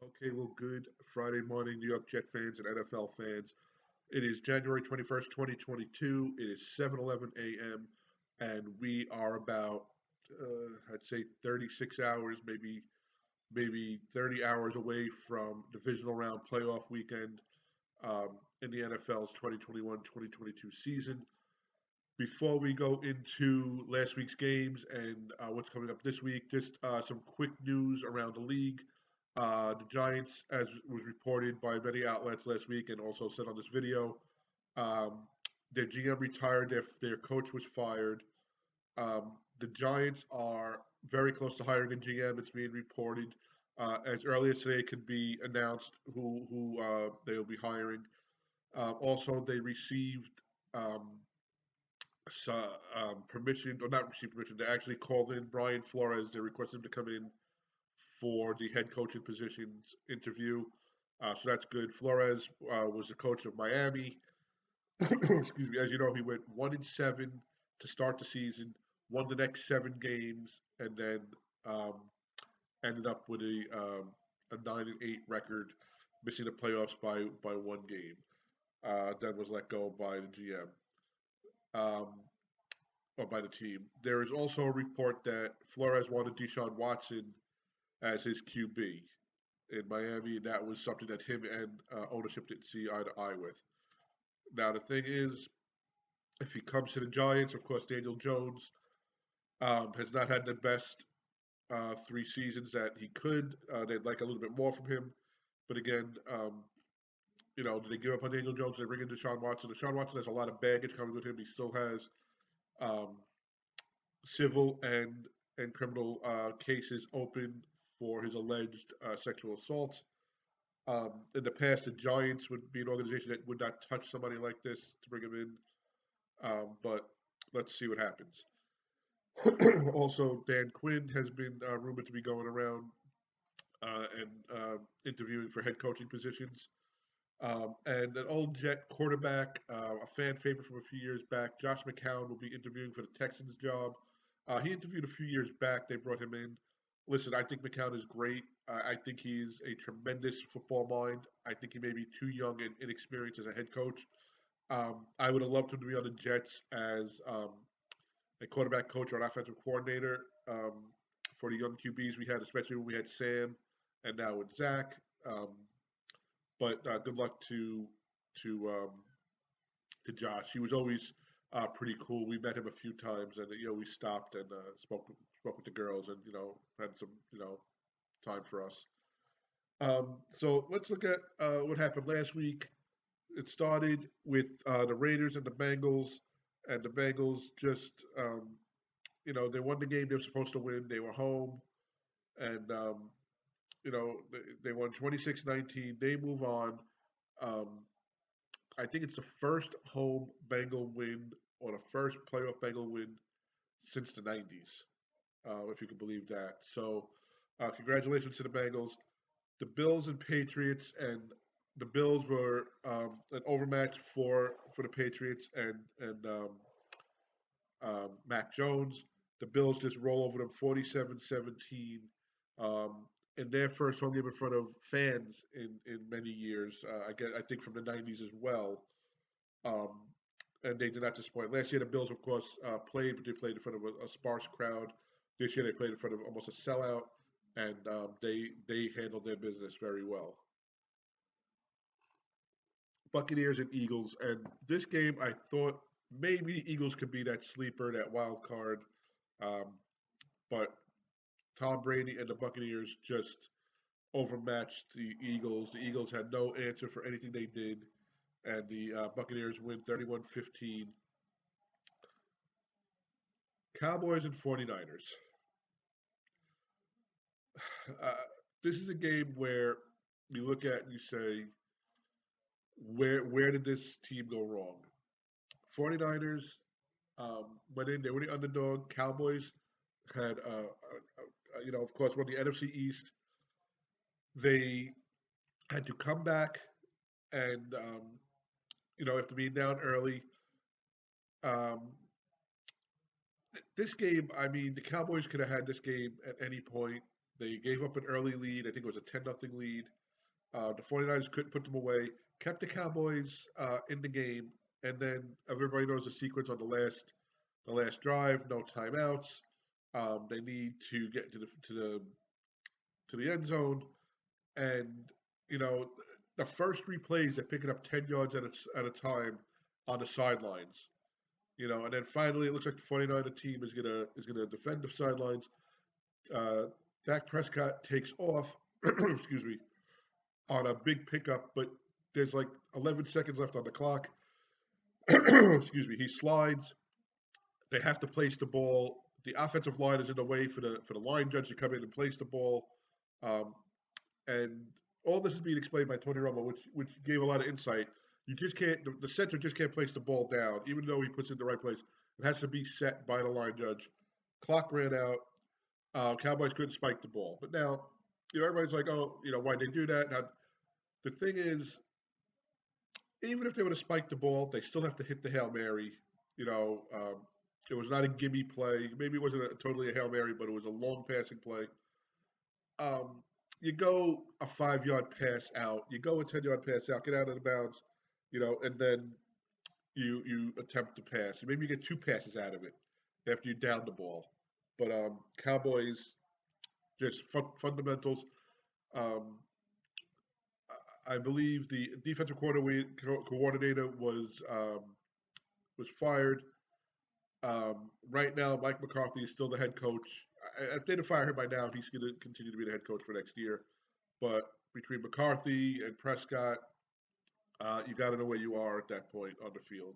Okay, well, good Friday morning, New York Jet fans and NFL fans. It is January 21st, 2022. It is 7:11 a.m., and we are about, I'd say, 36 hours, maybe 30 hours away from divisional round playoff weekend in the NFL's 2021-2022 season. Before we go into last week's games and what's coming up this week, just some quick news around the league. The Giants, as was reported by many outlets last week and also said on this video, um, their GM retired, their coach was fired. The Giants are very close to hiring a GM. It's being reported as early as today. It could be announced who they will be hiring. Also, they received um, permission, or not received permission. They actually called in Brian Flores. They requested him to come in for the head coaching positions interview. So that's good. Flores was the coach of Miami. Excuse me. As you know, he went 1-7 to start the season, won the next 7 games, and then um, ended up with a 9-8 record, missing the playoffs by 1 game. Then was let go by the GM. Or by the team. There is also a report that Flores wanted Deshaun Watson as his QB in Miami, and that was something that him and ownership didn't see eye to eye with. Now, the thing is, if he comes to the Giants, of course, Daniel Jones has not had the best 3 seasons that he could. They'd like a little bit more from him. But again, do they give up on Daniel Jones? They bring in Deshaun Watson. Deshaun Watson has a lot of baggage coming with him. He still has um, civil and criminal cases open for his alleged sexual assaults. In the past, the Giants would be an organization that would not touch somebody like this to bring him in, but let's see what happens. Also, Dan Quinn has been rumored to be going around and interviewing for head coaching positions. And an old Jet quarterback, a fan favorite from a few years back, Josh McCown, will be interviewing for the Texans job. He interviewed a few years back. They brought him in. Listen, I think McCown is great. I think he's a tremendous football mind. I think he may be too young and inexperienced as a head coach. I would have loved him to be on the Jets as a quarterback coach or an offensive coordinator for the young QBs we had, especially when we had Sam and now with Zach. But good luck to to Josh. He was always pretty cool. We met him a few times, and we stopped and spoke with the girls, and had some time for us. So let's look at what happened last week. It started with the Raiders and the Bengals, and the Bengals just they won the game they were supposed to win. They were home, and they won 26-19. They move on. Um, I think it's the first home Bengal win or the first playoff Bengal win since the 90s, if you can believe that. So, congratulations to the Bengals. The Bills and Patriots, and the Bills were an overmatch for the Patriots and Mac Jones. The Bills just roll over them 47-17 um, in their first home game in front of fans in many years. I think from the 90s as well. Um, and they did not disappoint. Last year, the Bills, of course, played, but they played in front of a sparse crowd. This year, they played in front of almost a sellout, and they handled their business very well. Buccaneers and Eagles, and this game, I thought maybe the Eagles could be that sleeper, that wild card, um, but Tom Brady and the Buccaneers just overmatched the Eagles. The Eagles had no answer for anything they did, and the Buccaneers win 31-15. Cowboys and 49ers. Uh, this is a game where you look at and you say, where did this team go wrong? 49ers went in, they were the underdog. Cowboys had, of course, won the NFC East. They had to come back and, after being down early, um, this game, I mean, the Cowboys could have had this game at any point. They gave up an early lead. I think it was a 10-0 lead. The 49ers couldn't put them away. Kept the Cowboys in the game, and then everybody knows the sequence on the last drive. No timeouts. They need to get to the end zone, and you know the first three plays they're picking up 10 yards at a time on the sidelines. And then finally it looks like the 49er team is gonna defend the sidelines. Uh, Dak Prescott takes off, excuse me, on a big pickup, but there's like 11 seconds left on the clock. Excuse me. He slides. They have to place the ball. The offensive line is in the way for the line judge to come in and place the ball. Um, and all this is being explained by Tony Romo, which gave a lot of insight. You just can't. The center just can't place the ball down, even though he puts it in the right place. It has to be set by the line judge. Clock ran out. Cowboys couldn't spike the ball, but now, everybody's like, oh, why'd they do that? Now, the thing is, even if they would have spiked the ball, they still have to hit the Hail Mary. You know, it was not a gimme play. Maybe it wasn't totally a Hail Mary, but it was a long passing play. Um, you go a 5 yard pass out, you go a 10 yard pass out, get out of the bounds, and then you attempt to pass. Maybe you get two passes out of it after you down the ball. But Cowboys just fundamentals. Um, I believe the defensive coordinator was fired. Right now, Mike McCarthy is still the head coach. If they didn't fire him by now, he's going to continue to be the head coach for next year. But between McCarthy and Prescott, you got to know where you are at that point on the field.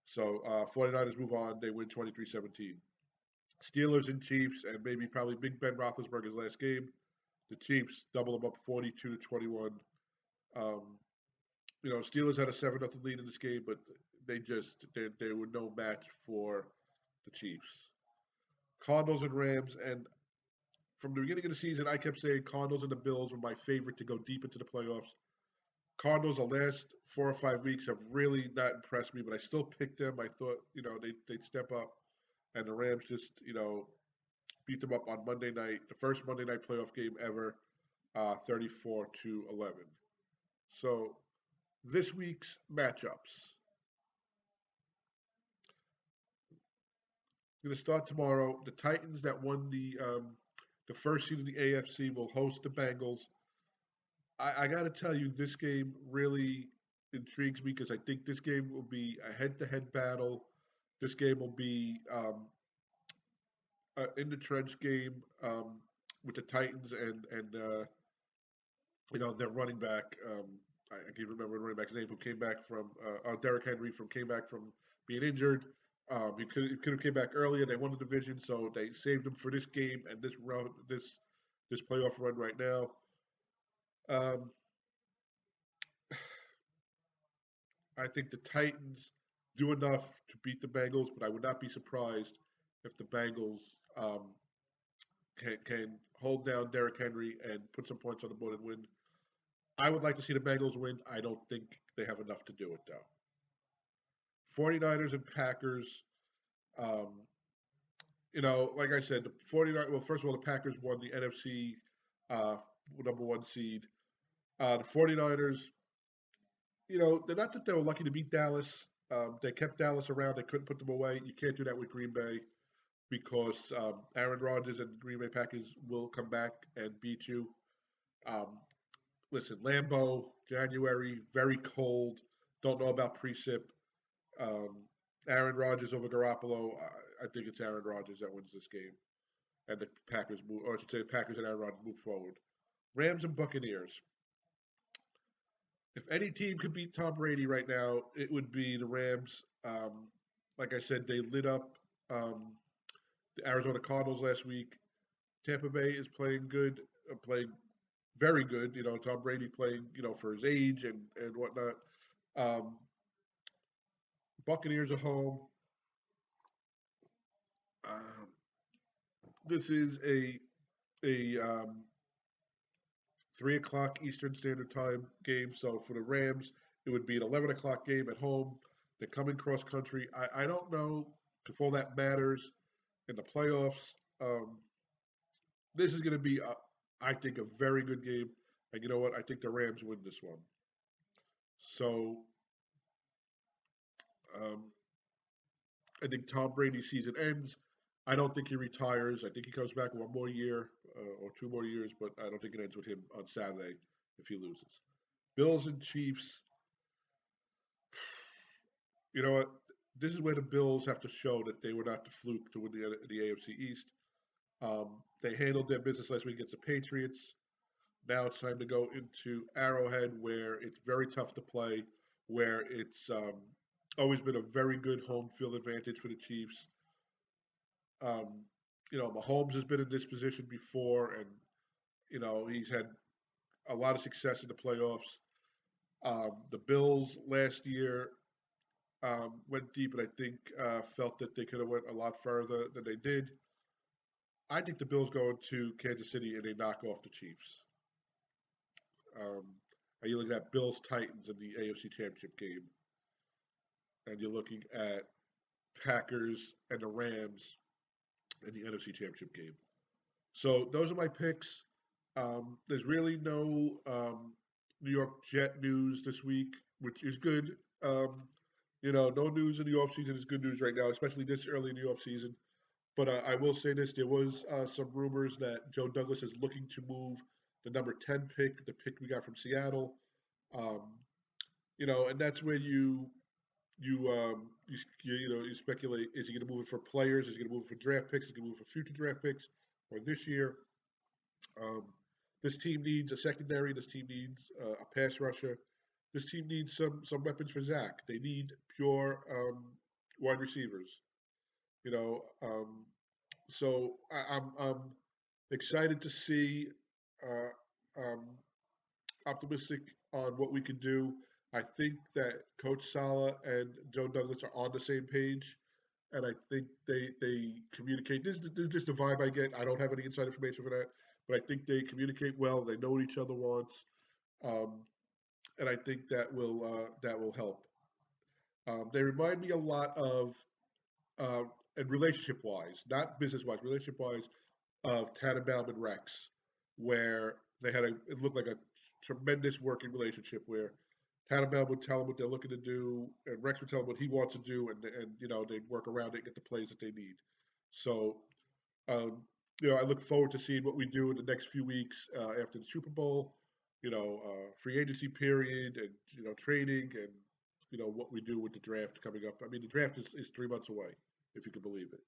So 49ers move on. They win 23-17. Steelers and Chiefs, and maybe probably Big Ben Roethlisberger's last game. The Chiefs double them up 42-21. Um, Steelers had a 7-0 lead in this game, but they were no match for the Chiefs. Cardinals and Rams, and from the beginning of the season, I kept saying Cardinals and the Bills were my favorite to go deep into the playoffs. Cardinals, the last 4 or 5 weeks have really not impressed me, but I still picked them. I thought, they'd step up, and the Rams just, beat them up on Monday night, the first Monday night playoff game ever, 34-11. So this week's matchups. Going to start tomorrow. The Titans that won the first seed in the AFC will host the Bengals. I got to tell you, this game really intrigues me because I think this game will be a head-to-head battle. This game will be in the trench game with the Titans and their running back. I can't remember the running back's name who came back from Derrick Henry came back from being injured. He could have came back earlier. They won the division, so they saved him for this game and this playoff run right now. Um, I think the Titans do enough to beat the Bengals, but I would not be surprised if the Bengals can hold down Derrick Henry and put some points on the board and win. I would like to see the Bengals win. I don't think they have enough to do it, though. 49ers and Packers. Um, like I said, the 49ers, well, first of all, the Packers won the NFC number one seed. The 49ers, they're not that they were lucky to beat Dallas. They kept Dallas around. They couldn't put them away. You can't do that with Green Bay because Aaron Rodgers and Green Bay Packers will come back and beat you. Um, Listen, Lambeau, January, very cold. Don't know about precip. Um, Aaron Rodgers over Garoppolo. I think it's Aaron Rodgers that wins this game, and the Packers move, or I should say, Packers and Aaron Rodgers move forward. Rams and Buccaneers. If any team could beat Tom Brady right now, it would be the Rams. Like I said, they lit up the Arizona Cardinals last week. Tampa Bay is playing good, playing very good. Tom Brady playing, for his age and whatnot. Um, Buccaneers at home. Um, this is a 3 o'clock Eastern Standard Time game. So for the Rams, it would be an 11 o'clock game at home. They're coming cross country. I don't know if all that matters in the playoffs. Um, This is going to be, I think, a very good game. And you know what? I think the Rams win this one. So um, I think Tom Brady's season ends. I don't think he retires. I think he comes back one more year or 2 more years, but I don't think it ends with him on Saturday if he loses. Bills and Chiefs. You know what? This is where the Bills have to show that they were not the fluke to win the AFC East. They handled their business last week against the Patriots. Now it's time to go into Arrowhead, where it's very tough to play, where it's always been a very good home field advantage for the Chiefs. Um, Mahomes has been in this position before, and he's had a lot of success in the playoffs. The Bills last year went deep, and I think felt that they could have went a lot further than they did. I think the Bills go into Kansas City and they knock off the Chiefs. Um, and you're looking at Bills Titans in the AFC Championship game, and you're looking at Packers and the Rams in the NFC Championship game. So those are my picks. There's really no New York Jet news this week, which is good. No news in the offseason is good news right now, especially this early in the offseason. But I will say this: there was some rumors that Joe Douglas is looking to move the number 10 pick, the pick we got from Seattle. Um, and that's where you speculate: is he going to move it for players? Is he going to move it for draft picks? Is he going to move it for future draft picks or this year? Um, this team needs a secondary. This team needs a pass rusher. This team needs some weapons for Zach. They need pure wide receivers. You know, um, so I'm excited to see. I'm optimistic on what we can do. I think that Coach Sala and Joe Douglas are on the same page, and I think they communicate. This is just the vibe I get. I don't have any inside information for that, but I think they communicate well. They know what each other wants, um, and I think that will help. They remind me a lot of, uh, and relationship wise, not business wise, relationship wise, of Tannenbaum and Rex, where it looked like a tremendous working relationship where Tannenbaum would tell him what they're looking to do, and Rex would tell him what he wants to do, and they'd work around it and get the plays that they need. So um, I look forward to seeing what we do in the next few weeks after the Super Bowl. Free agency period, and trading, and what we do with the draft coming up. I mean, the draft is 3 months away, if you can believe it.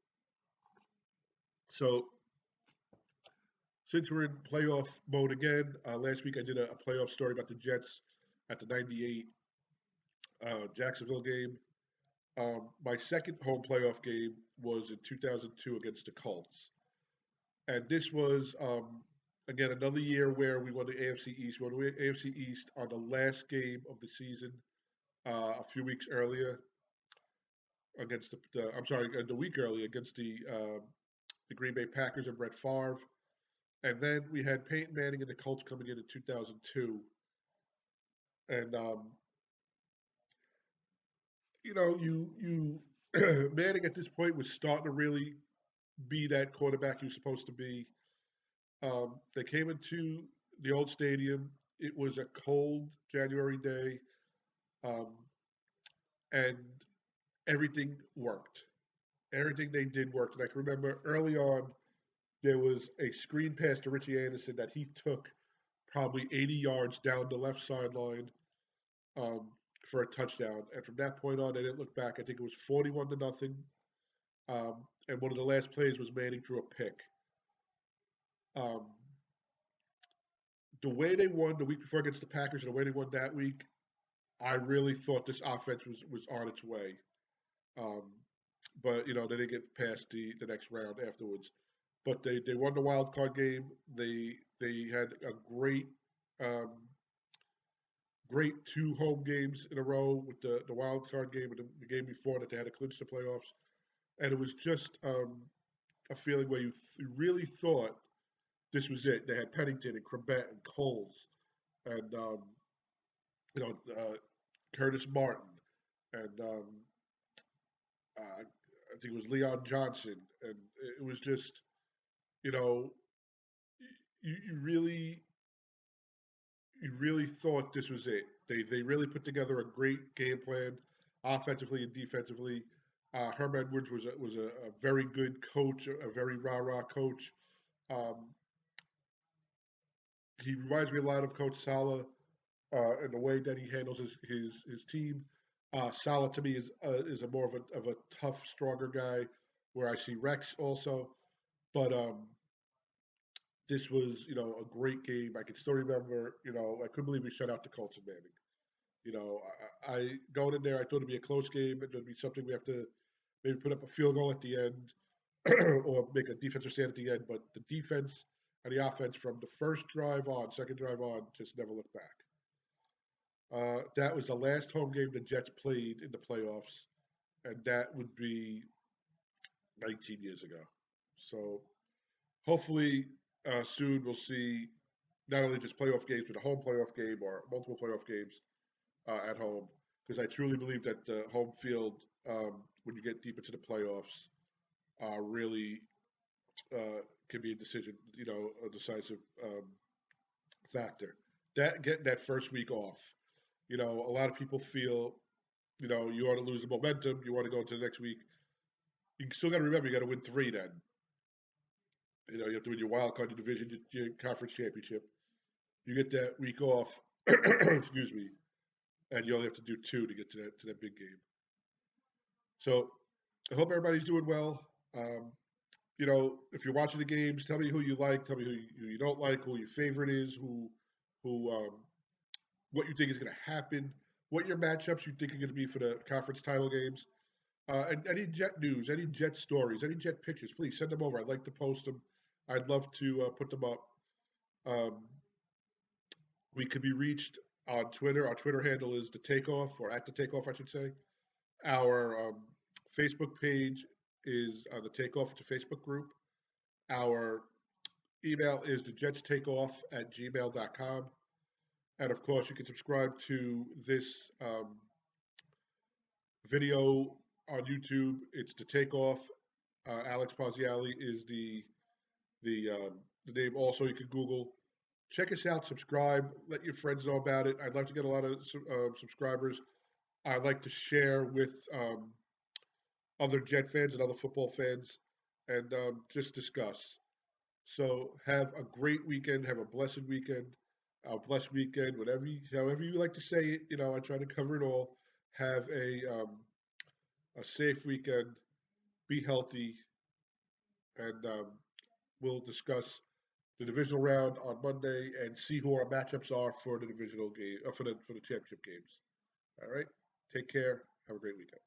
So since we're in playoff mode again, last week I did a playoff story about the Jets at the '98 Jacksonville game. My second home playoff game was in 2002 against the Colts, and this was again another year where we won the AFC East. We won the AFC East on the last game of the season a few weeks earlier against I'm sorry, the week earlier against the Green Bay Packers and Brett Favre. And then we had Peyton Manning and the Colts coming in 2002. And you Manning at this point was starting to really be that quarterback he was supposed to be. They came into the old stadium. It was a cold January day, um, and everything worked. Everything they did worked. And I can remember early on there was a screen pass to Richie Anderson that he took probably 80 yards down the left sideline um, for a touchdown. And from that point on, they didn't look back. I think it was 41-0. And one of the last plays was Manning threw a pick. Um, the way they won the week before against the Packers and the way they won that week, I really thought this offense was on its way. Um, but they didn't get past the next round afterwards. But they won the wild card game. They had a um, great two home games in a row with the wild card game and the game before that they had to clinch the playoffs. And it was just a feeling where you really thought this was it. They had Pennington and Crabette and Coles and you know Curtis Martin and I think it was Leon Johnson, and it was just you know you really thought this was it. They really put together a great game plan, offensively and defensively. Herm Edwards was a very good coach, a very rah-rah coach. Um, he reminds me a lot of Coach Saleh in the way that he handles his team. Saleh to me is a more of a tough, stronger guy, where I see Rex also. But this was, a great game. I can still remember, I couldn't believe we shut out the Colts and Manning. I going in there, I thought it'd be a close game. It'd be something we have to maybe put up a field goal at the end or make a defensive stand at the end. But the defense and the offense from the first drive on, second drive on, just never looked back. That was the last home game the Jets played in the playoffs, and that would be 19 years ago. So hopefully soon we'll see not only just playoff games, but a home playoff game or multiple playoff games at home. Because I truly believe that the home field, when you get deep into the playoffs, really can be a decision, a decisive factor. That getting that first week off, a lot of people feel, you want to lose the momentum, you want to go into the next week. You still got to remember, you got to win three. Then, you have to win your wild card, your division, your conference championship. You get that week off, excuse me, and you only have to do two to get to that big game. So I hope everybody's doing well. If you're watching the games, tell me who you like, tell me who you don't like, who your favorite is, who what you think is going to happen, what your matchups you think are going to be for the conference title games, and any Jet news, any Jet stories, any Jet pictures. Please send them over. I'd like to post them. I'd love to put them up. Um, we could be reached on Twitter. Our Twitter handle is the Takeoff, or at the Takeoff, I should say. Our Facebook page is the Takeoff. It's a Facebook group. Our email is the Jets Takeoff at gmail.com. And of course, you can subscribe to this video on YouTube. It's the Takeoff. Alex Poziali is the name. Also, you can Google. Check us out. Subscribe. Let your friends know about it. I'd like to get a lot of subscribers. I'd like to share with other Jet fans and other football fans, and just discuss. So have a great weekend. Have a blessed weekend. A blessed weekend. However you like to say it. I try to cover it all. Have a safe weekend. Be healthy, and we'll discuss the divisional round on Monday and see who our matchups are for the divisional game for the championship games. All right. Take care. Have a great weekend.